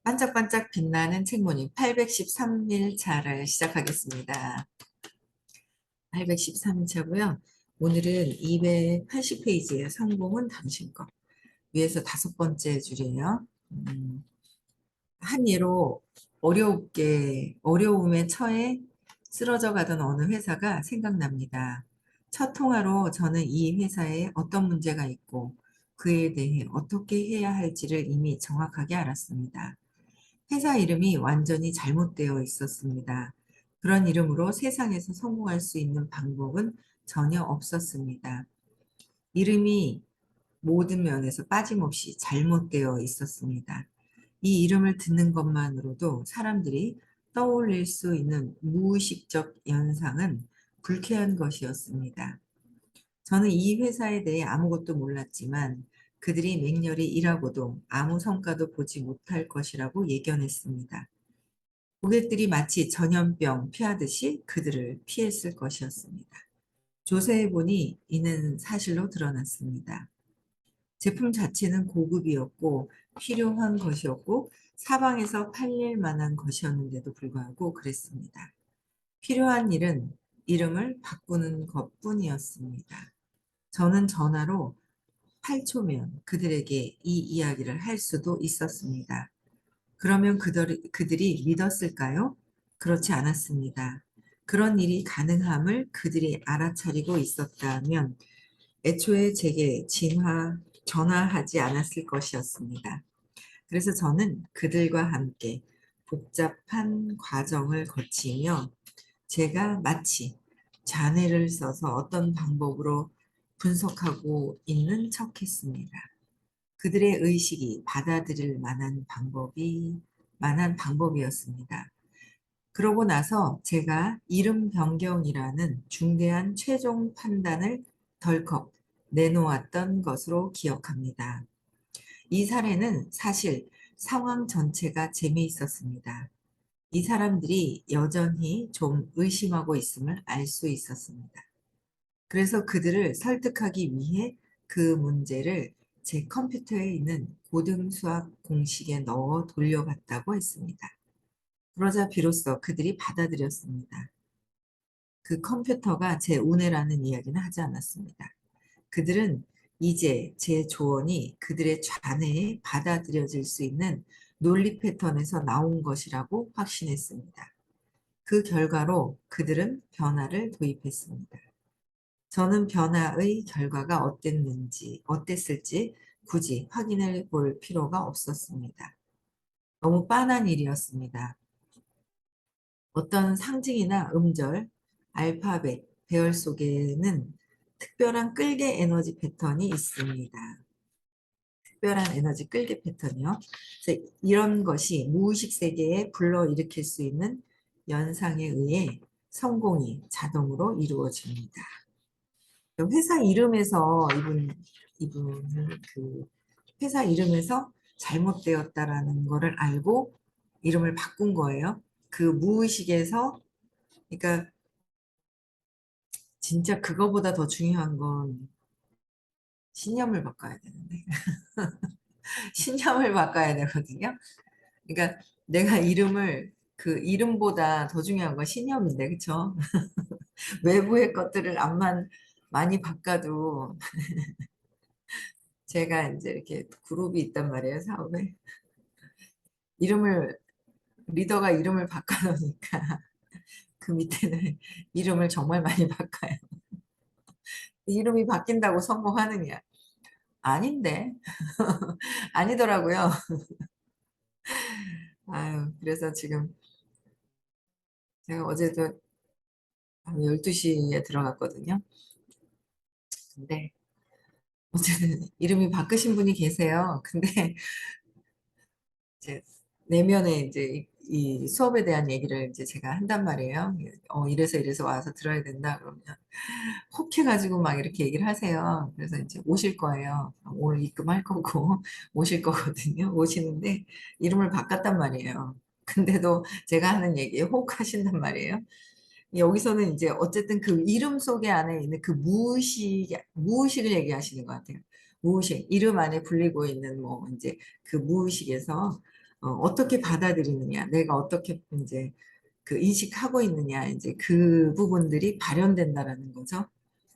반짝반짝 빛나는 책모님 813일차를 시작하겠습니다. 813일차고요. 오늘은 280페이지의 성공은 당신 것. 위에서 5번째 줄이에요. 한 예로 어려움에 처해 쓰러져 가던 어느 회사가 생각납니다. 첫 통화로 저는 이 회사에 어떤 문제가 있고 그에 대해 어떻게 해야 할지를 이미 정확하게 알았습니다. 회사 이름이 완전히 잘못되어 있었습니다. 그런 이름으로 세상에서 성공할 수 있는 방법은 전혀 없었습니다. 이름이 모든 면에서 빠짐없이 잘못되어 있었습니다. 이 이름을 듣는 것만으로도 사람들이 떠올릴 수 있는 무의식적 연상은 불쾌한 것이었습니다. 저는 이 회사에 대해 아무것도 몰랐지만 그들이 맹렬히 일하고도 아무 성과도 보지 못할 것이라고 예견했습니다. 고객들이 마치 전염병 피하듯이 그들을 피했을 것이었습니다. 조사해보니 이는 사실로 드러났습니다. 제품 자체는 고급이었고 필요한 것이었고 사방에서 팔릴 만한 것이었는데도 불구하고 그랬습니다. 필요한 일은 이름을 바꾸는 것뿐이었습니다. 저는 전화로 8초면 그들에게 이 이야기를 할 수도 있었습니다. 그러면 그들이 믿었을까요? 그렇지 않았습니다. 그런 일이 가능함을 그들이 알아차리고 있었다면 애초에 제게 전화하지 않았을 것이었습니다. 그래서 저는 그들과 함께 복잡한 과정을 거치며 제가 마치 자네를 써서 어떤 방법으로 분석하고 있는 척했습니다. 그들의 의식이 받아들일 만한 방법이었습니다. 그러고 나서 제가 이름 변경이라는 중대한 최종 판단을 덜컥 내놓았던 것으로 기억합니다. 이 사례는 사실 상황 전체가 재미있었습니다. 이 사람들이 여전히 좀 의심하고 있음을 알 수 있었습니다. 그래서 그들을 설득하기 위해 그 문제를 제 컴퓨터에 있는 고등수학 공식에 넣어 돌려봤다고 했습니다. 그러자 비로소 그들이 받아들였습니다. 그 컴퓨터가 제 운해라는 이야기는 하지 않았습니다. 그들은 이제 제 조언이 그들의 좌뇌에 받아들여질 수 있는 논리 패턴에서 나온 것이라고 확신했습니다. 그 결과로 그들은 변화를 도입했습니다. 저는 변화의 결과가 어땠을지 굳이 확인해 볼 필요가 없었습니다. 너무 빤한 일이었습니다. 어떤 상징이나 음절, 알파벳, 배열 속에는 특별한 끌개 에너지 패턴이 있습니다. 특별한 에너지 끌개 패턴이요. 그래서 이런 것이 무의식 세계에 불러일으킬 수 있는 연상에 의해 성공이 자동으로 이루어집니다. 회사 이름에서 이분은 그 회사 이름에서 잘못되었다라는 거를 알고 이름을 바꾼 거예요. 그 무의식에서, 그러니까 진짜 그거보다 더 중요한 건 신념을 바꿔야 되는데 신념을 바꿔야 되거든요. 그러니까 내가 그 이름보다 더 중요한 건 신념인데, 그쵸? 외부의 것들을 암만 많이 바꿔도 제가 이제 이렇게 그룹이 있단 말이에요, 사업에. 이름을 리더가 이름을 바꿔놓으니까 그 밑에는 이름을 정말 많이 바꿔요. 이름이 바뀐다고 성공하느냐? 아닌데. 아니더라고요. 아유, 그래서 지금 제가 어제도 한 12시에 들어갔거든요. 근데 어제는 이름이 바꾸신 분이 계세요. 근데 이제 내면에 이제 이 수업에 대한 얘기를 이제 제가 한단 말이에요. 이래서 이래서 와서 들어야 된다 그러면 혹해가지고 막 이렇게 얘기를 하세요. 그래서 이제 오실 거예요. 오늘 입금할 거고 오실 거거든요. 오시는데 이름을 바꿨단 말이에요. 근데도 제가 하는 얘기에 혹하신단 말이에요. 여기서는 이제 어쨌든 그 이름 속에 안에 있는 그 무의식을 얘기하시는 것 같아요. 무의식, 이름 안에 불리고 있는 뭐 이제 그 무의식에서 어떻게 받아들이느냐, 내가 어떻게 이제 그 인식하고 있느냐, 이제 그 부분들이 발현된다라는 거죠.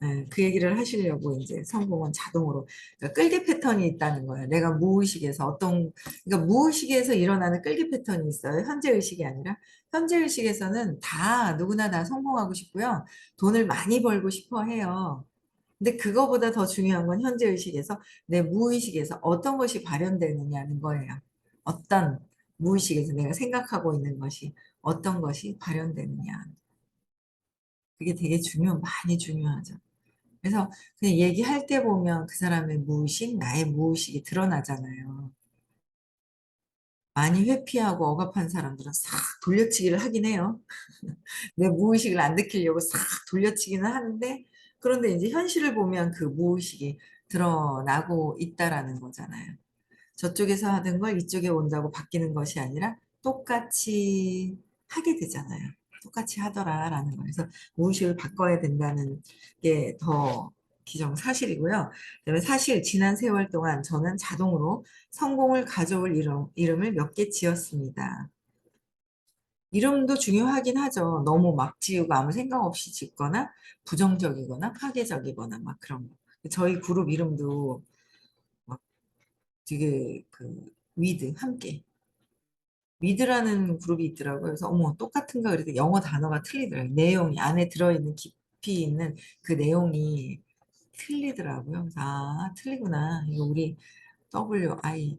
네, 그 얘기를 하시려고 이제 성공은 자동으로 그러니까 끌기 패턴이 있다는 거예요. 내가 무의식에서 그러니까 무의식에서 일어나는 끌기 패턴이 있어요. 현재 의식이 아니라 현재 의식에서는 다 누구나 다 성공하고 싶고요. 돈을 많이 벌고 싶어 해요. 근데 그거보다 더 중요한 건 현재 의식에서 내 무의식에서 어떤 것이 발현되느냐는 거예요. 어떤 무의식에서 내가 생각하고 있는 것이 어떤 것이 발현되느냐. 그게 되게 많이 중요하죠. 그래서 그냥 얘기할 때 보면 그 사람의 무의식, 나의 무의식이 드러나잖아요. 많이 회피하고 억압한 사람들은 싹 돌려치기를 하긴 해요. 내 무의식을 안 느끼려고 싹 돌려치기는 하는데, 그런데 이제 현실을 보면 그 무의식이 드러나고 있다라는 거잖아요. 저쪽에서 하던 걸 이쪽에 온다고 바뀌는 것이 아니라 똑같이 하게 되잖아요. 똑같이 하더라라는 거예요. 그래서 무의식을 바꿔야 된다는 게 더 기정사실이고요. 그다음에 사실 지난 세월 동안 저는 자동으로 성공을 가져올 이름을 몇 개 지었습니다. 이름도 중요하긴 하죠. 너무 막 지우고 아무 생각 없이 짓거나 부정적이거나 파괴적이거나 막 그런 거. 저희 그룹 이름도 막 되게 그 위드 함께 위드라는 그룹이 있더라고요. 그래서 어머 똑같은가 그랬더니 영어 단어가 틀리더라고요. 내용이 안에 들어있는 깊이 있는 그 내용이 틀리더라고요. 그래서 아 틀리구나. 이거 우리 WITH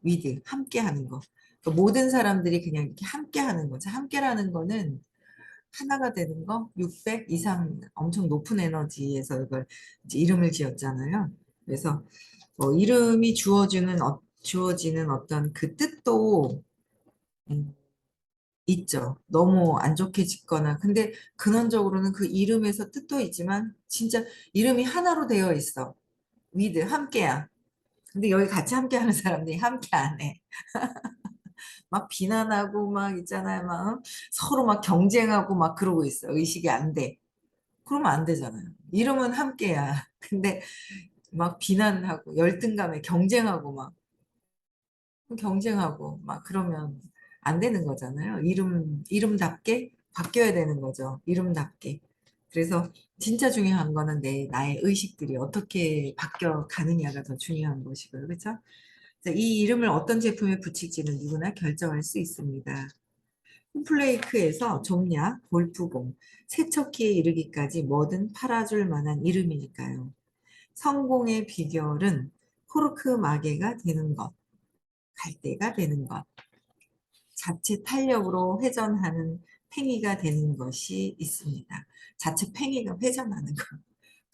위드 함께 하는 거. 그러니까 모든 사람들이 그냥 이렇게 함께 하는 거죠. 함께라는 거는 하나가 되는 거 600 이상 엄청 높은 에너지에서 이걸 이제 이름을 지었잖아요. 그래서 이름이 주어지는 어떤 그 뜻도 음, 있죠. 너무 안 좋게 짓거나. 근데 근원적으로는 그 이름에서 뜻도 있지만 진짜 이름이 하나로 되어 있어. 위드 함께야. 근데 여기 같이 함께하는 사람들이 함께 안 해. 막 비난하고 막 있잖아요. 막 서로 막 경쟁하고 막 그러고 있어. 의식이 안 돼. 그러면 안 되잖아요. 이름은 함께야. 근데 막 비난하고 열등감에 경쟁하고 막 그러면 안 되는 거잖아요. 이름답게 바뀌어야 되는 거죠. 이름답게. 그래서 진짜 중요한 거는 나의 의식들이 어떻게 바뀌어 가느냐가 더 중요한 것이고요. 그렇죠? 이 이름을 어떤 제품에 붙일지는 누구나 결정할 수 있습니다. 홈플레이크에서 점약, 골프공, 세척기에 이르기까지 뭐든 팔아줄 만한 이름이니까요. 성공의 비결은 코르크 마개가 되는 것, 갈대가 되는 것, 자체 탄력으로 회전하는 팽이가 되는 것이 있습니다. 자체 팽이가 회전하는 거.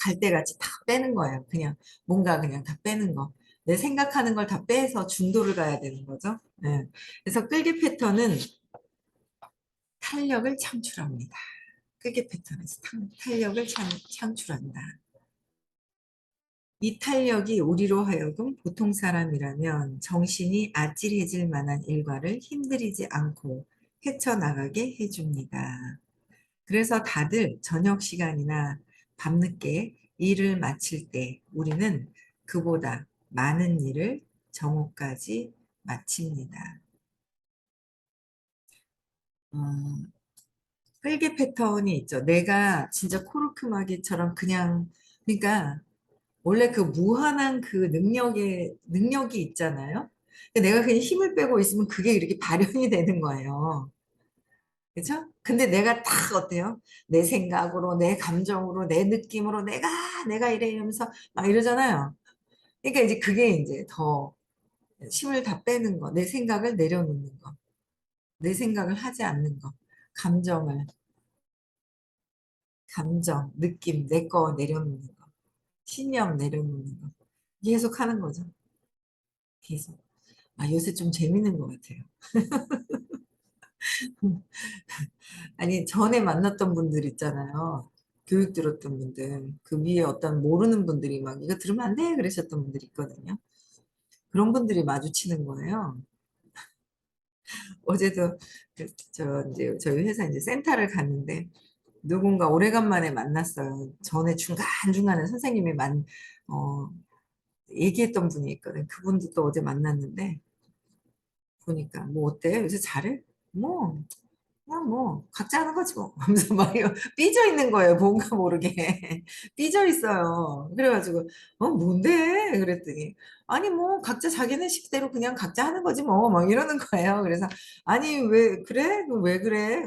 갈대같이 다 빼는 거예요. 그냥 뭔가 그냥 다 빼는 거. 내 생각하는 걸 다 빼서 중도를 가야 되는 거죠. 네. 그래서 끌기 패턴은 탄력을 창출합니다. 끌기 패턴에서 탄력을 창출한다. 이 탄력이 우리로 하여금 보통 사람이라면 정신이 아찔해질 만한 일과를 힘들이지 않고 헤쳐나가게 해줍니다. 그래서 다들 저녁 시간이나 밤늦게 일을 마칠 때 우리는 그보다 많은 일을 정오까지 마칩니다. 어, 끌기 패턴이 있죠. 내가 진짜 코르크마개처럼 그냥, 그러니까 원래 그 무한한 그 능력이 있잖아요. 근데 내가 그냥 힘을 빼고 있으면 그게 이렇게 발현이 되는 거예요. 그죠? 근데 내가 딱 어때요? 내 생각으로, 내 감정으로, 내 느낌으로, 내가 이래 이러면서 막 이러잖아요. 그러니까 이제 그게 이제 더 힘을 다 빼는 거, 내 생각을 내려놓는 거, 내 생각을 하지 않는 거, 감정을, 느낌, 내 거 내려놓는 거, 신념 내려놓는 거. 계속 하는 거죠. 계속. 아, 요새 좀 재밌는 것 같아요. 아니, 전에 만났던 분들 있잖아요. 교육 들었던 분들. 그 위에 어떤 모르는 분들이 막 이거 들으면 안 돼! 그러셨던 분들이 있거든요. 그런 분들이 마주치는 거예요. 어제도 이제 저희 회사 이제 센터를 갔는데 누군가 오래간만에 만났어요. 전에 중간중간에 선생님이 어, 얘기했던 분이 있거든. 그분도 또 어제 만났는데 보니까 뭐 어때? 요새 잘해? 뭐 그냥 뭐 각자 하는 거지 뭐 하면서 막 삐져 있는 거예요. 뭔가 모르게 삐져 있어요. 그래가지고 뭔데? 그랬더니 아니 뭐 각자 자기네 식대로 그냥 각자 하는 거지 뭐 막 이러는 거예요. 그래서 아니 왜 그래? 왜 그래?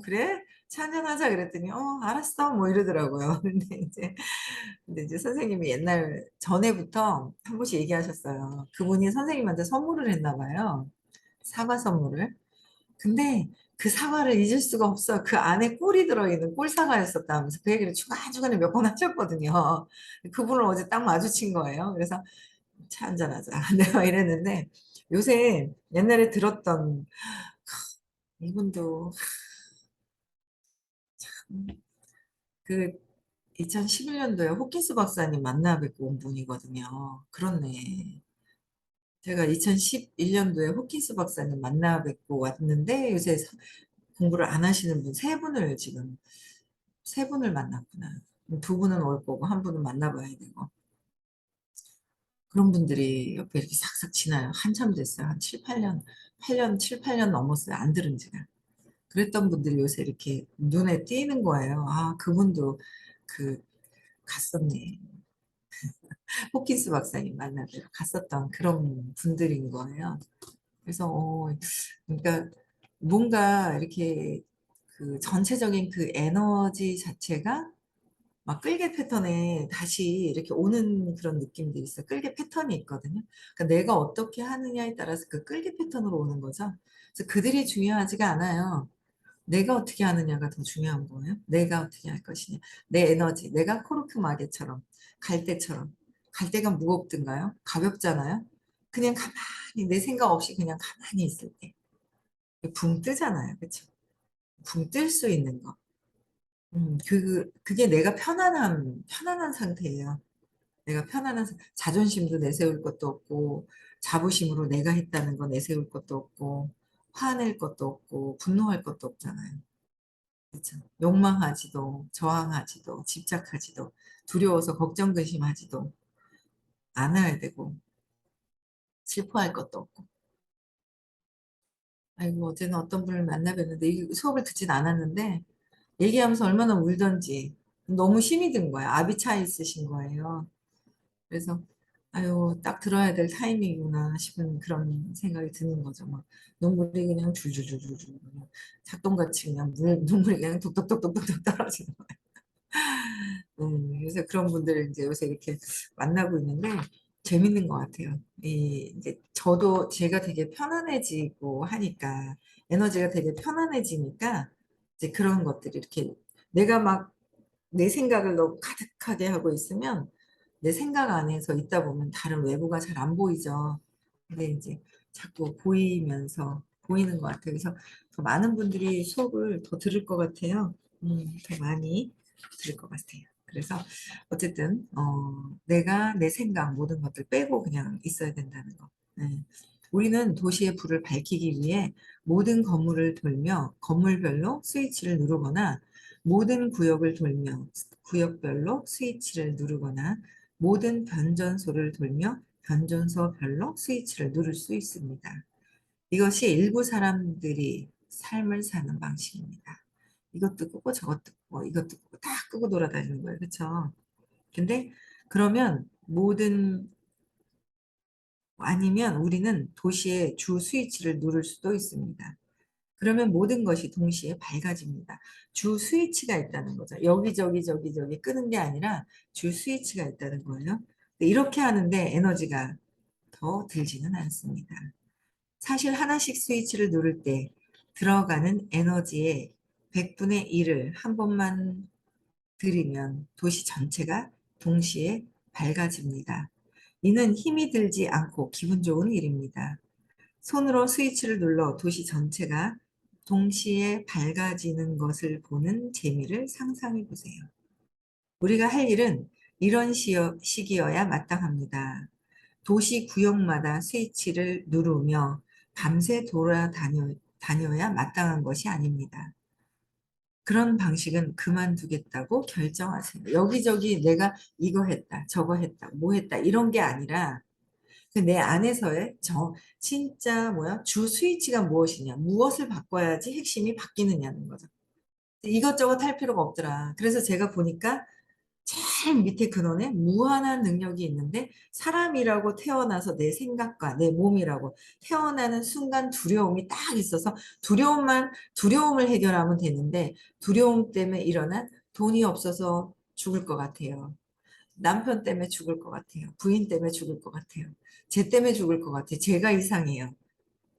그래? 찬양하자 그랬더니 알았어 뭐 이러더라고요. 근데 이제 선생님이 옛날 전에부터 한 번씩 얘기하셨어요. 그분이 선생님한테 선물을 했나 봐요. 사과 선물을. 근데 그 사과를 잊을 수가 없어. 그 안에 꿀이 들어있는 꿀 사과였었다면서 그 얘기를 중간중간에 몇 번 하셨거든요. 그분을 어제 딱 마주친 거예요. 그래서 차 한잔하자. 내가 이랬는데 요새 옛날에 들었던 이분도 그 2011년도에 호키스 박사님 만나 뵙고 온 분이거든요. 그렇네. 제가 2011년도에 호키스 박사님 만나 뵙고 왔는데 요새 공부를 안 하시는 분 세 분을 지금 세 분을 만났구나. 두 분은 올 거고 한 분은 만나봐야 되고 그런 분들이 옆에 이렇게 싹싹 지나요. 한참 됐어요. 한 7, 8년, 8년, 7, 8년 넘었어요. 안 들은 지가. 그랬던 분들이 요새 이렇게 눈에 띄는 거예요. 아, 그분도 그 갔었네. 호킨스 박사님 만나러 갔었던 그런 분들인 거예요. 그래서 그러니까 뭔가 이렇게 그 전체적인 그 에너지 자체가 막 끌개 패턴에 다시 이렇게 오는 그런 느낌들이 있어요. 끌개 패턴이 있거든요. 그러니까 내가 어떻게 하느냐에 따라서 그 끌개 패턴으로 오는 거죠. 그래서 그들이 중요하지가 않아요. 내가 어떻게 하느냐가 더 중요한 거예요. 내가 어떻게 할 것이냐. 내 에너지. 내가 코르크 마개처럼 갈대처럼. 갈대가 무겁든가요? 가볍잖아요. 그냥 가만히 내 생각 없이 그냥 가만히 있을 때. 붕 뜨잖아요. 그쵸? 붕 뜰 수 있는 거. 그게 내가 편안한 상태예요. 내가 자존심도 내세울 것도 없고, 자부심으로 내가 했다는 거 내세울 것도 없고, 화낼 것도 없고, 분노할 것도 없잖아요. 그렇죠? 욕망하지도, 저항하지도, 집착하지도, 두려워서 걱정, 근심하지도 않아야 되고, 슬퍼할 것도 없고. 아이고, 어제는 어떤 분을 만나 뵀는데, 이 수업을 듣진 않았는데, 얘기하면서 얼마나 울던지, 너무 힘이 든 거야. 압이 차 있으신 거예요. 그래서 아유 딱 들어야 될 타이밍이구나 싶은 그런 생각이 드는 거죠. 막 눈물이 그냥 줄줄줄줄줄 그냥 작동같이 그냥 눈물이 그냥 톡톡톡톡톡 떨어지는 거예요. 그래서 그런 분들을 이제 요새 이렇게 만나고 있는데 재밌는 것 같아요. 이제 저도 제가 되게 편안해지고 하니까 에너지가 되게 편안해지니까 이제 그런 것들이 이렇게 내가 막 내 생각을 너무 가득하게 하고 있으면 내 생각 안에서 있다 보면 다른 외부가 잘 안 보이죠. 근데 이제 자꾸 보이면서 보이는 것 같아요. 그래서 더 많은 분들이 수업을 더 들을 것 같아요. 더 많이 들을 것 같아요. 그래서 어쨌든 내가 내 생각 모든 것들 빼고 그냥 있어야 된다는 거. 네. 우리는 도시의 불을 밝히기 위해 모든 건물을 돌며 건물별로 스위치를 누르거나 모든 구역을 돌며 구역별로 스위치를 누르거나 모든 변전소를 돌며 변전소별로 스위치를 누를 수 있습니다. 이것이 일부 사람들이 삶을 사는 방식입니다. 이것도 끄고 저것도 끄고 이것도 끄고 다 끄고 돌아다니는 거예요. 그렇죠? 근데 그러면 모든 아니면 우리는 도시의 주 스위치를 누를 수도 있습니다. 그러면 모든 것이 동시에 밝아집니다. 주 스위치가 있다는 거죠. 여기저기 저기 끄는 게 아니라 주 스위치가 있다는 거예요. 이렇게 하는데 에너지가 더 들지는 않습니다. 사실 하나씩 스위치를 누를 때 들어가는 에너지의 100분의 1을 한 번만 들이면 도시 전체가 동시에 밝아집니다. 이는 힘이 들지 않고 기분 좋은 일입니다. 손으로 스위치를 눌러 도시 전체가 동시에 밝아지는 것을 보는 재미를 상상해 보세요. 우리가 할 일은 이런 시기여야 마땅합니다. 도시 구역마다 스위치를 누르며 밤새 다녀야 마땅한 것이 아닙니다. 그런 방식은 그만두겠다고 결정하세요. 여기저기 내가 이거 했다, 저거 했다, 뭐 했다, 이런 게 아니라 내 안에서의 진짜 뭐야? 주 스위치가 무엇이냐? 무엇을 바꿔야지 핵심이 바뀌느냐는 거죠. 이것저것 할 필요가 없더라. 그래서 제가 보니까 제일 밑에 근원에 무한한 능력이 있는데 사람이라고 태어나서 내 생각과 내 몸이라고 태어나는 순간 두려움이 딱 있어서 두려움을 해결하면 되는데 두려움 때문에 일어난 돈이 없어서 죽을 것 같아요. 남편 때문에 죽을 것 같아요. 부인 때문에 죽을 것 같아요. 쟤 때문에 죽을 것 같아요. 제가 이상해요.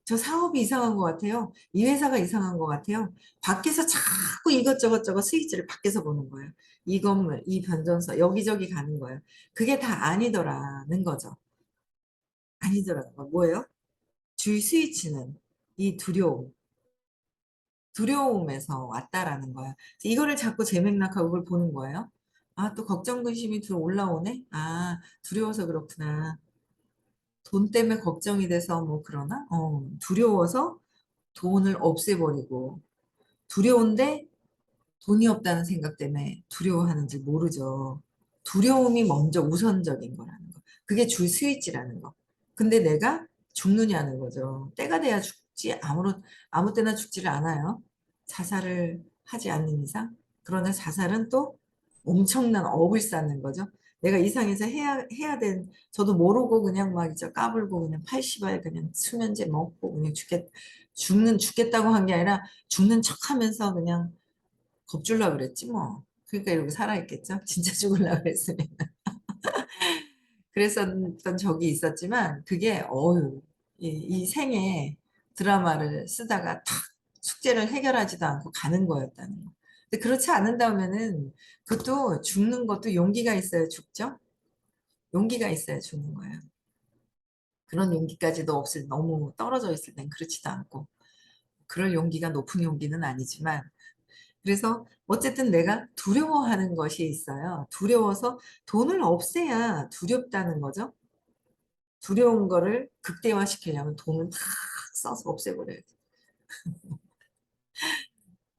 저 사업이 이상한 것 같아요. 이 회사가 이상한 것 같아요. 밖에서 자꾸 이것저것 저것 스위치를 밖에서 보는 거예요. 이 건물, 이 변전소, 여기저기 가는 거예요. 그게 다 아니더라는 거죠. 아니더라는 거. 뭐예요? 주의 스위치는 이 두려움에서 왔다라는 거예요. 이거를 자꾸 재맥락하고 그걸 보는 거예요. 아, 또 걱정, 근심이 들어 올라오네? 아, 두려워서 그렇구나. 돈 때문에 걱정이 돼서 뭐 그러나? 두려워서 돈을 없애버리고, 두려운데 돈이 없다는 생각 때문에 두려워하는지 모르죠. 두려움이 먼저 우선적인 거라는 거. 그게 줄 스위치라는 거. 근데 내가 죽느냐는 거죠. 때가 돼야 죽지 아무 때나 죽지를 않아요. 자살을 하지 않는 이상. 그러나 자살은 또 엄청난 업을 쌓는 거죠. 내가 이상해서 저도 모르고 그냥 막 이제 까불고 그냥 80알 그냥 수면제 먹고 그냥 죽겠다고 한 게 아니라 죽는 척 하면서 그냥 겁줄라 그랬지 뭐. 그러니까 이러고 살아있겠죠. 진짜 죽을라 그랬으면. 그랬었던 적이 있었지만 그게 이 생에 드라마를 쓰다가 탁 숙제를 해결하지도 않고 가는 거였다는 거. 근데 그렇지 않은다면은 그것도 죽는 것도 용기가 있어야 죽죠. 용기가 있어야 죽는 거예요. 그런 용기까지도 없을 너무 떨어져 있을 땐 그렇지도 않고 그럴 용기가 높은 용기는 아니지만 그래서 어쨌든 내가 두려워하는 것이 있어요. 두려워서 돈을 없애야 두렵다는 거죠. 두려운 거를 극대화시키려면 돈을 다 써서 없애버려야 돼.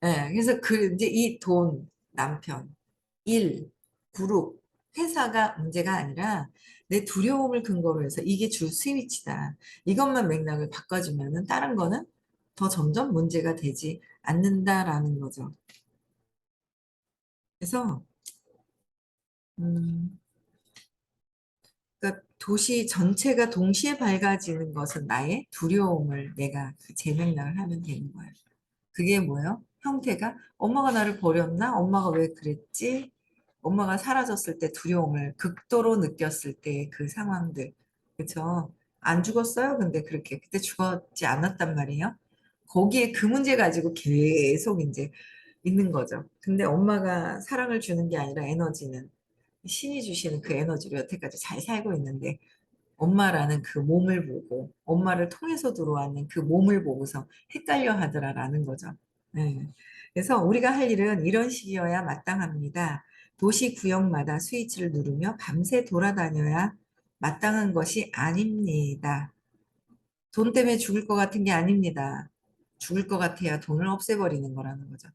예, 그래서 이제 이 돈, 남편, 일, 그룹, 회사가 문제가 아니라 내 두려움을 근거로 해서 이게 주 스위치다. 이것만 맥락을 바꿔주면은 다른 거는 더 점점 문제가 되지 않는다라는 거죠. 그래서, 음, 그러니까 도시 전체가 동시에 밝아지는 것은 나의 두려움을 내가 그 재맥락을 하면 되는 거예요. 그게 뭐예요? 형태가 엄마가 나를 버렸나? 엄마가 왜 그랬지? 엄마가 사라졌을 때 두려움을 극도로 느꼈을 때 그 상황들. 그쵸? 안 죽었어요? 근데 그렇게 그때 죽었지 않았단 말이에요. 거기에 그 문제 가지고 계속 이제 있는 거죠. 근데 엄마가 사랑을 주는 게 아니라 에너지는 신이 주시는 그 에너지로 여태까지 잘 살고 있는데 엄마라는 그 몸을 보고 엄마를 통해서 들어왔는 그 몸을 보고서 헷갈려 하더라라는 거죠. 네. 그래서 우리가 할 일은 이런 식이어야 마땅합니다. 도시 구역마다 스위치를 누르며 밤새 돌아다녀야 마땅한 것이 아닙니다. 돈 때문에 죽을 것 같은 게 아닙니다. 죽을 것 같아야 돈을 없애버리는 거라는 거죠.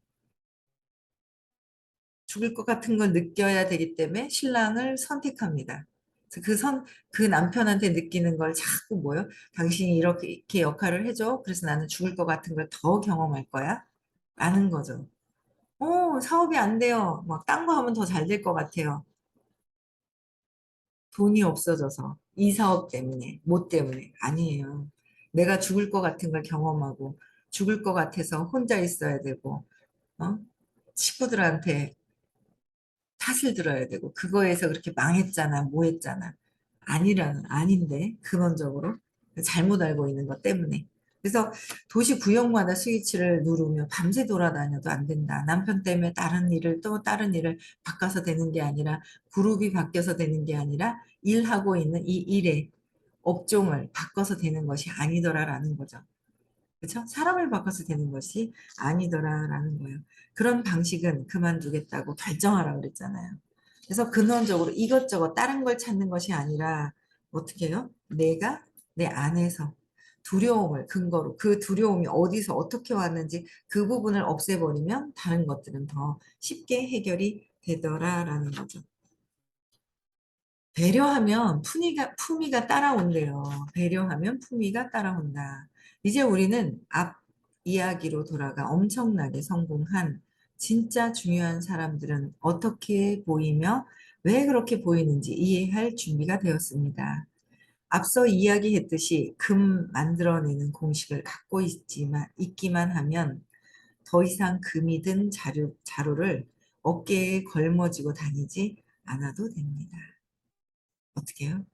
죽을 것 같은 걸 느껴야 되기 때문에 신랑을 선택합니다. 그래서 그 남편한테 느끼는 걸 자꾸 뭐요? 당신이 이렇게 역할을 해줘. 그래서 나는 죽을 것 같은 걸 더 경험할 거야. 라는 거죠. 사업이 안 돼요. 막 딴 거 하면 더 잘 될 것 같아요. 돈이 없어져서. 이 사업 때문에, 뭐 때문에. 아니에요. 내가 죽을 것 같은 걸 경험하고, 죽을 것 같아서 혼자 있어야 되고, 어? 친구들한테 탓을 들어야 되고 그거에서 그렇게 망했잖아, 뭐 했잖아. 아닌데 근원적으로 잘못 알고 있는 것 때문에. 그래서 도시 구역마다 스위치를 누르며 밤새 돌아다녀도 안 된다. 남편 때문에 다른 일을 바꿔서 되는 게 아니라 그룹이 바뀌어서 되는 게 아니라 일하고 있는 이 일의 업종을 바꿔서 되는 것이 아니더라라는 거죠. 그렇죠? 사람을 바꿔서 되는 것이 아니더라라는 거예요. 그런 방식은 그만두겠다고 결정하라 그랬잖아요. 그래서 근원적으로 이것저것 다른 걸 찾는 것이 아니라 어떻게 해요? 내가 내 안에서 두려움을 근거로 그 두려움이 어디서 어떻게 왔는지 그 부분을 없애버리면 다른 것들은 더 쉽게 해결이 되더라라는 거죠. 배려하면 품위가 따라온대요. 배려하면 품위가 따라온다. 이제 우리는 앞 이야기로 돌아가 엄청나게 성공한 진짜 중요한 사람들은 어떻게 보이며 왜 그렇게 보이는지 이해할 준비가 되었습니다. 앞서 이야기했듯이 금 만들어내는 공식을 갖고 있기만 하면 더 이상 금이 든 자루를 어깨에 걸머쥐고 다니지 않아도 됩니다. 어떻게 해요?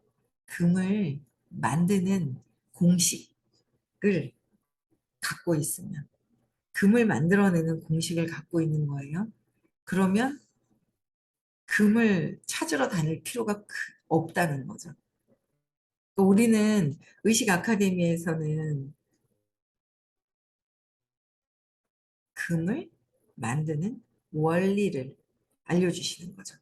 금을 만드는 공식을 갖고 있으면, 금을 만들어내는 공식을 갖고 있는 거예요. 그러면 금을 찾으러 다닐 필요가 없다는 거죠. 우리는 의식 아카데미에서는 금을 만드는 원리를 알려주시는 거죠.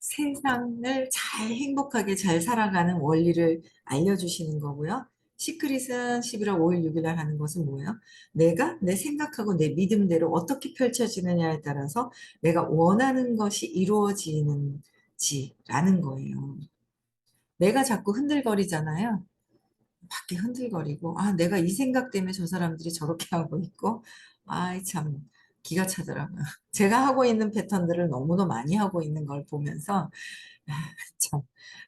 세상을 잘 행복하게 잘 살아가는 원리를 알려주시는 거고요. 시크릿은 11월 5일, 6일 날 하는 것은 뭐예요? 내가 내 생각하고 내 믿음대로 어떻게 펼쳐지느냐에 따라서 내가 원하는 것이 이루어지는지라는 거예요. 내가 자꾸 흔들거리잖아요. 밖에 흔들거리고, 아, 내가 이 생각 때문에 저 사람들이 저렇게 하고 있고, 아이, 참, 기가 차더라고요. 제가 하고 있는 패턴들을 너무도 많이 하고 있는 걸 보면서, 아, 참,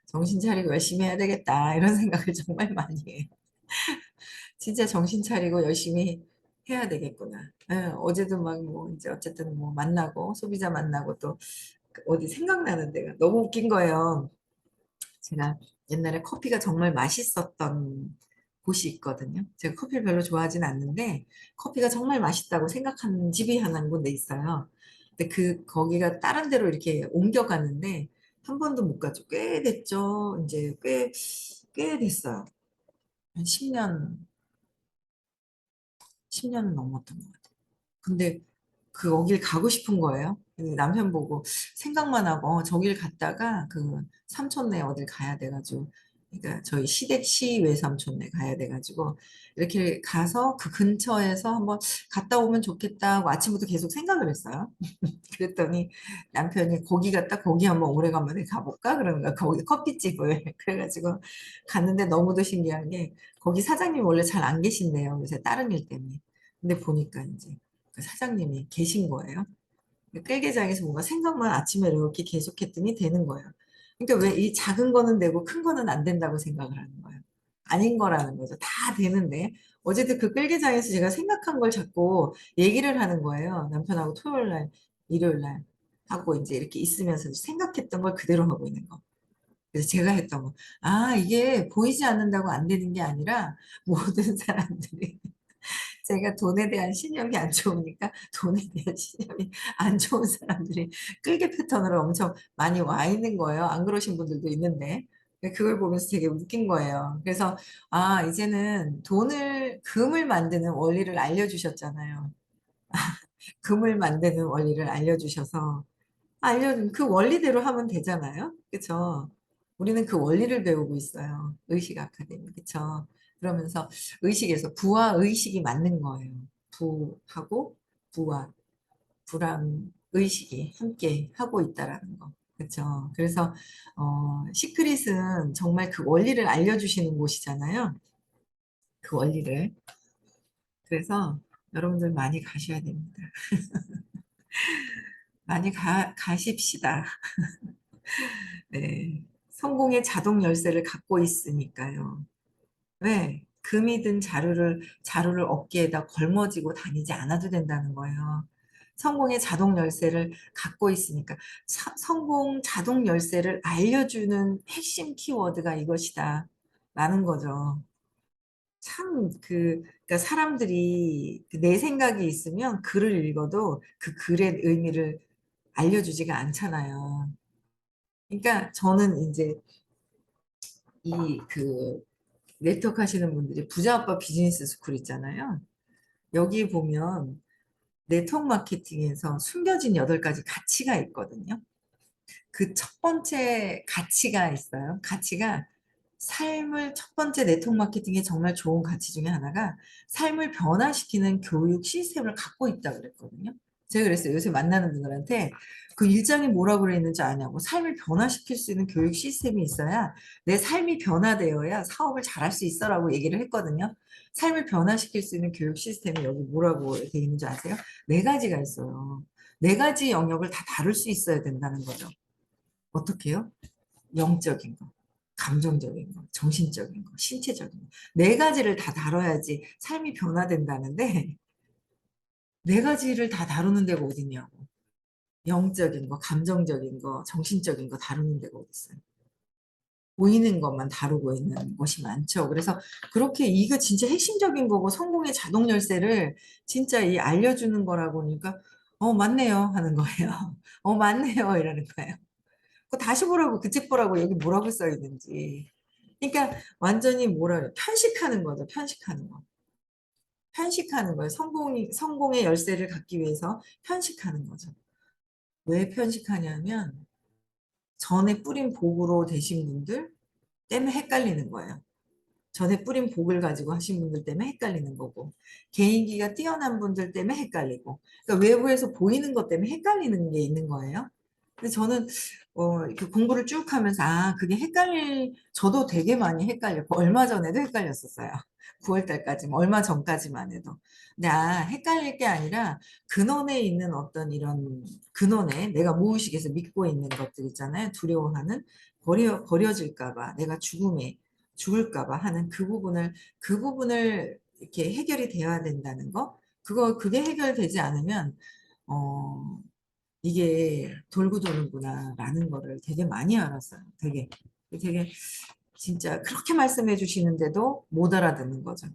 정신 차리고 열심히 해야 되겠다. 이런 생각을 정말 많이 해요. 진짜 정신 차리고 열심히 해야 되겠구나. 예, 어제도 막 뭐, 이제 어쨌든 뭐 만나고, 소비자 만나고 또 어디 생각나는 데가 너무 웃긴 거예요. 제가 옛날에 커피가 정말 맛있었던 곳이 있거든요. 제가 커피를 별로 좋아하진 않는데 커피가 정말 맛있다고 생각하는 집이 하나 군데 있어요. 근데 거기가 다른 데로 이렇게 옮겨가는데 한 번도 못 가죠. 꽤 됐죠. 이제 꽤 됐어요. 한 10년 넘었던 것 같아요. 근데 거길 가고 싶은 거예요. 근데 남편 보고 생각만 하고 저길 갔다가 그 삼촌네 어딜 가야 돼가지고 그러니까 저희 시댁시 외삼촌네 가야 돼가지고 이렇게 가서 그 근처에서 한번 갔다 오면 좋겠다 하고 아침부터 계속 생각을 했어요. 그랬더니 남편이 거기 갔다 거기 한번 오래간만에 가볼까? 그러는 거야. 거기 커피집을. 그래가지고 갔는데 너무도 신기한 게 거기 사장님 원래 잘 안 계신대요. 요새 다른 일 때문에. 근데 보니까 이제 그 사장님이 계신 거예요. 끌개장에서 뭔가 생각만 아침에 이렇게 계속했더니 되는 거예요. 그러니까 왜 이 작은 거는 되고 큰 거는 안 된다고 생각을 하는 거예요. 아닌 거라는 거죠. 다 되는데. 어쨌든 그 끌개장에서 제가 생각한 걸 자꾸 얘기를 하는 거예요. 남편하고 토요일 날, 일요일 날 하고 이제 이렇게 있으면서 생각했던 걸 그대로 하고 있는 거. 그래서 제가 했던 거. 아, 이게 보이지 않는다고 안 되는 게 아니라 모든 사람들이 제가 돈에 대한 신념이 안 좋으니까 돈에 대한 신념이 안 좋은 사람들이 끌개 패턴으로 엄청 많이 와 있는 거예요. 안 그러신 분들도 있는데. 그걸 보면서 되게 웃긴 거예요. 그래서, 아, 이제는 금을 만드는 원리를 알려주셨잖아요. 금을 만드는 원리를 알려주셔서, 그 원리대로 하면 되잖아요. 그쵸? 우리는 그 원리를 배우고 있어요. 의식 아카데미. 그쵸? 그러면서 의식에서 부와 의식이 맞는 거예요. 부하고 부와 부랑 의식이 함께 하고 있다라는 거. 그쵸? 그래서, 시크릿은 정말 그 원리를 알려주시는 곳이잖아요. 그 원리를. 그래서 여러분들 많이 가셔야 됩니다. 많이 가십시다. 네. 성공의 자동 열쇠를 갖고 있으니까요. 왜? 금이 든 자루를 어깨에다 걸머쥐고 다니지 않아도 된다는 거예요. 성공의 자동 열쇠를 갖고 있으니까. 성공 자동 열쇠를 알려주는 핵심 키워드가 이것이다. 라는 거죠. 참, 그러니까 사람들이 내 생각이 있으면 글을 읽어도 그 글의 의미를 알려주지가 않잖아요. 그러니까 저는 이제 그 네트워크 하시는 분들이 부자아빠 비즈니스 스쿨 있잖아요. 여기 보면 네트워크 마케팅에서 숨겨진 8가지 가치가 있거든요. 그 첫 번째 가치가 있어요. 가치가 첫 번째 네트워크 마케팅의 정말 좋은 가치 중에 하나가 삶을 변화시키는 교육 시스템을 갖고 있다고 그랬거든요. 제가 그랬어요. 요새 만나는 분들한테 그 일장이 뭐라고 그랬는지 아냐고. 삶을 변화시킬 수 있는 교육 시스템이 있어야 내 삶이 변화되어야 사업을 잘할 수 있어라고 얘기를 했거든요. 삶을 변화시킬 수 있는 교육 시스템이 여기 뭐라고 돼 있는지 아세요? 네 가지가 있어요. 네 가지 영역을 다 다룰 수 있어야 된다는 거죠. 어떻게 해요? 영적인 거, 감정적인 거, 정신적인 거, 신체적인 거. 네 가지를 다 다뤄야지 삶이 변화된다는데 네 가지를 다 다루는 데가 어딨냐고. 영적인 거, 감정적인 거, 정신적인 거 다루는 데가 어딨어요. 보이는 것만 다루고 있는 곳이 많죠. 그래서 그렇게 이거 진짜 핵심적인 거고 성공의 자동 열쇠를 진짜 이 알려주는 거라고 하니까 맞네요 하는 거예요. 맞네요 이러는 거예요. 그거 다시 보라고 그 책 보라고 여기 뭐라고 써 있는지. 그러니까 완전히 뭐라 그래 편식하는 거죠. 편식하는 거. 편식하는 거예요. 성공의 열쇠를 갖기 위해서 편식하는 거죠. 왜 편식하냐면 전에 뿌린 복으로 되신 분들 때문에 헷갈리는 거예요. 전에 뿌린 복을 가지고 하신 분들 때문에 헷갈리는 거고 개인기가 뛰어난 분들 때문에 헷갈리고 그러니까 외부에서 보이는 것 때문에 헷갈리는 게 있는 거예요. 근데 저는 이렇게 공부를 쭉 하면서 그게 저도 되게 많이 헷갈렸고 얼마 전에도 헷갈렸었어요. 9월 달까지 얼마 전까지만 해도. 근데 헷갈릴 게 아니라 근원에 있는 어떤 이런 근원에 내가 무의식에서 믿고 있는 것들 있잖아요. 두려워하는 버려질까 봐 내가 죽을까 봐 하는 그 부분을 이렇게 해결이 되어야 된다는 거. 그게 해결되지 않으면 어 이게 돌고 도는구나라는 거를 되게 많이 알았어요. 되게 진짜 그렇게 말씀해 주시는데도 못 알아듣는 거죠.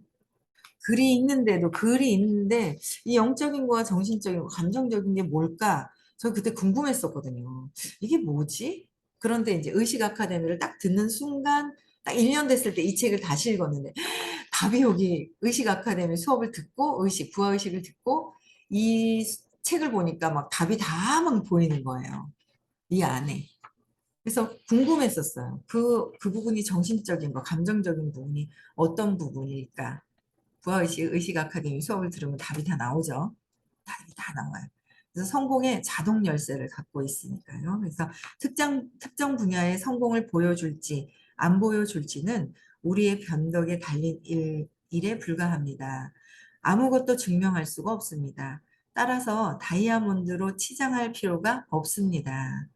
글이 있는데 이 영적인 거와 정신적인 거, 감정적인 게 뭘까? 저 그때 궁금했었거든요. 이게 뭐지? 그런데 이제 의식 아카데미를 딱 듣는 순간 딱 1년 됐을 때 이 책을 다시 읽었는데 답이 여기 의식 아카데미 수업을 듣고 부하의식을 듣고 이 책을 보니까 막 답이 다 막 보이는 거예요. 이 안에. 그래서 궁금했었어요. 그 부분이 정신적인 거, 감정적인 부분이 어떤 부분일까? 의식 아카데미 수업을 들으면 답이 다 나오죠. 답이 다 나와요. 그래서 성공의 자동 열쇠를 갖고 있으니까요. 그래서 특정 분야의 성공을 보여줄지 안 보여줄지는 우리의 변덕에 달린 일에 불과합니다. 아무것도 증명할 수가 없습니다. 따라서 다이아몬드로 치장할 필요가 없습니다.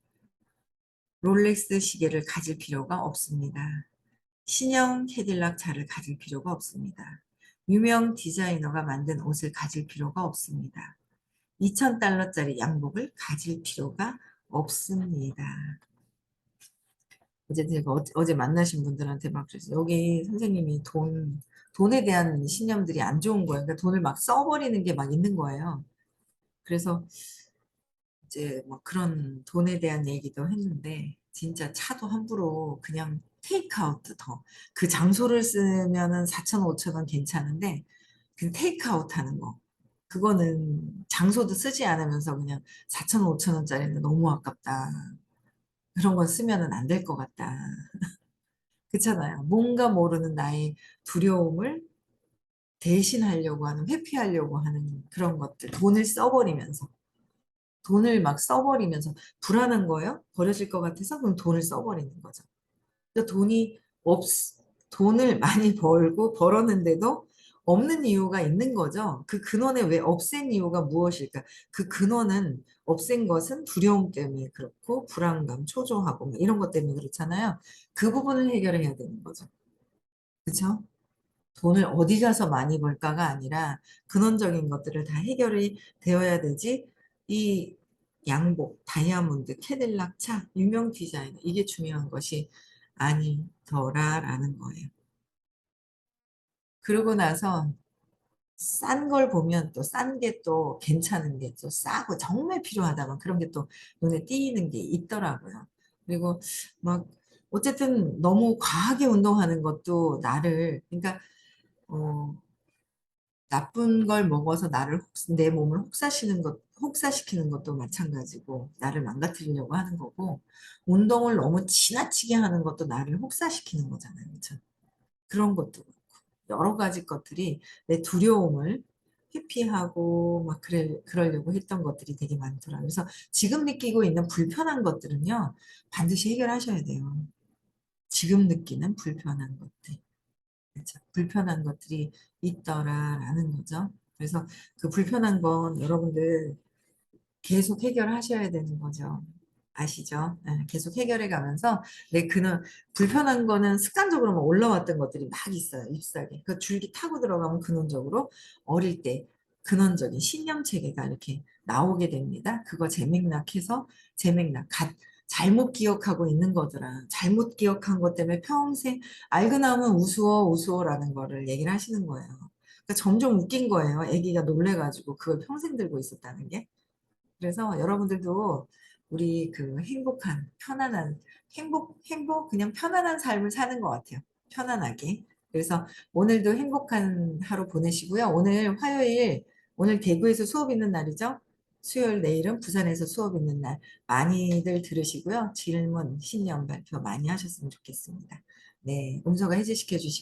롤렉스 시계를 가질 필요가 없습니다. 신형 캐딜락 차를 가질 필요가 없습니다. 유명 디자이너가 만든 옷을 가질 필요가 없습니다. 2,000달러짜리 양복을 가질 필요가 없습니다. 어제 제가 어제 만나신 분들한테 막 그랬어요. 여기 선생님이 돈에 대한 신념들이 안 좋은 거예요. 그러니까 돈을 막 써버리는 게 막 있는 거예요. 그래서 이제 뭐 그런 돈에 대한 얘기도 했는데 진짜 차도 함부로 그냥 테이크아웃 그 장소를 쓰면은 4천 5천 원 괜찮은데 그 테이크아웃 하는 거 그거는 장소도 쓰지 않으면서 그냥 4천 5천 원짜리는 너무 아깝다. 그런 건 쓰면은 안 될 것 같다. 그렇잖아요. 뭔가 모르는 나의 두려움을 대신하려고 하는 회피하려고 하는 그런 것들 돈을 막 써버리면서 불안한 거예요. 버려질 것 같아서 그럼 돈을 써버리는 거죠. 그러니까 없, 돈을 많이 벌고 벌었는데도 없는 이유가 있는 거죠. 그 근원에 왜 없앤 이유가 무엇일까? 그 근원은 없앤 것은 두려움 때문에 그렇고 불안감, 초조하고 뭐 이런 것 때문에 그렇잖아요. 그 부분을 해결해야 되는 거죠. 그렇죠? 돈을 어디 가서 많이 벌까가 아니라 근원적인 것들을 다 해결이 되어야 되지. 이 양복, 다이아몬드, 캐딜락 차, 유명 디자이너 이게 중요한 것이 아니더라라는 거예요. 그러고 나서 싼 걸 보면 또 싼 게 또 괜찮은 게 또 싸고 정말 필요하다면 그런 게 또 눈에 띄는 게 있더라고요. 그리고 막 어쨌든 너무 과하게 운동하는 것도 그러니까 어, 나쁜 걸 먹어서 내 몸을 혹사시키는 것도 마찬가지고, 나를 망가뜨리려고 하는 거고, 운동을 너무 지나치게 하는 것도 나를 혹사시키는 거잖아요. 그렇죠? 그런 것도 그렇고, 여러 가지 것들이 내 두려움을 회피하고 막 그러려고 했던 것들이 되게 많더라고요. 그래서 지금 느끼고 있는 불편한 것들은요, 반드시 해결하셔야 돼요. 지금 느끼는 불편한 것들. 그렇죠. 불편한 것들이 있더라라는 거죠. 그래서 그 불편한 건 여러분들 계속 해결하셔야 되는 거죠. 아시죠? 네, 계속 해결해 가면서 그는 불편한 거는 습관적으로 막 올라왔던 것들이 막 있어요. 잎사귀. 그 줄기 타고 들어가면 근원적으로 어릴 때 근원적인 신념 체계가 이렇게 나오게 됩니다. 그거 재맥락해서 잘못 기억하고 있는 거더라. 잘못 기억한 것 때문에 평생 알고 나면 우스워 우스워라는 거를 얘기를 하시는 거예요. 그러니까 점점 웃긴 거예요. 아기가 놀래가지고 그걸 평생 들고 있었다는 게. 그래서 여러분들도 우리 그 행복한, 편안한, 그냥 편안한 삶을 사는 것 같아요. 편안하게. 그래서 오늘도 행복한 하루 보내시고요. 오늘 화요일, 오늘 대구에서 수업 있는 날이죠. 수요일 내일은 부산에서 수업 있는 날. 많이들 들으시고요. 질문, 신년 발표 많이 하셨으면 좋겠습니다. 네, 음소거 해제시켜 주시고.